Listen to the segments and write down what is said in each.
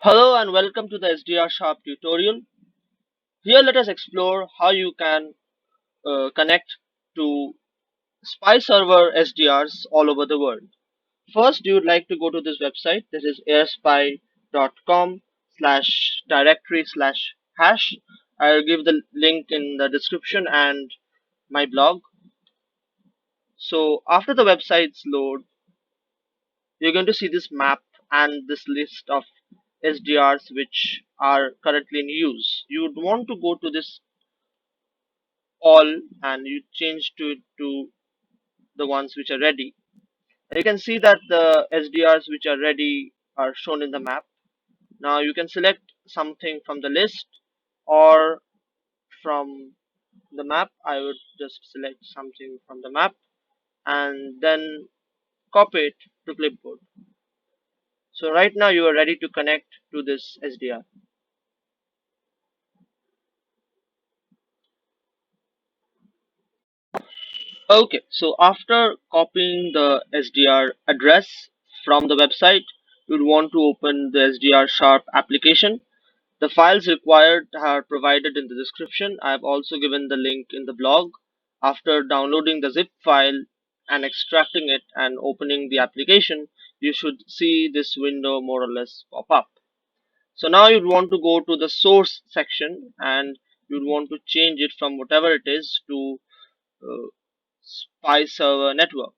Hello and welcome to the SDR Sharp tutorial. Here let us explore how you can connect to spy server SDRs all over the world. First, you would like to go to this website. This is airspy.com/directory/hash. I'll give the link in the description and my blog. So after the websites load, you're going to see this map and this list of SDRs which are currently in use. You would want to go to this all and you change to the ones which are ready. You can see that the SDRs which are ready are shown in the map. Now you can select something from the list or from the map. I would just select something from the map and then copy it to clipboard. So right now you are ready to connect to this SDR. Okay, so after copying the SDR address from the website, you'd want to open the SDR Sharp application. The files required are provided in the description. I have also given the link in the blog. After downloading the zip file and extracting it and opening the application, you should see this window more or less pop up. So now you'd want to go to the source section and you'd want to change it from whatever it is to uh, spy server network.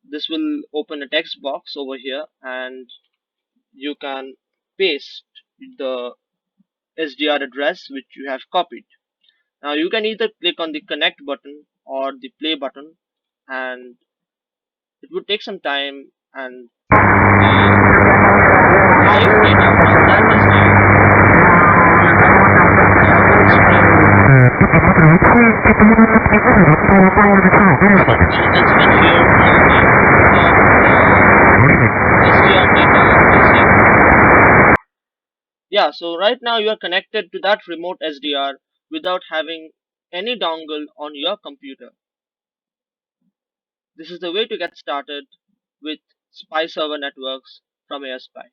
This will open a text box over here and you can paste the SDR address which you have copied. Now you can either click on the connect button or the play button and it would take some time and the live data from that SDR will open screen. Let's switch here the SDR data is here. Yeah, so right now you are connected to that remote SDR without having any dongle on your computer. This is the way to get started with spy server networks from AirSpy.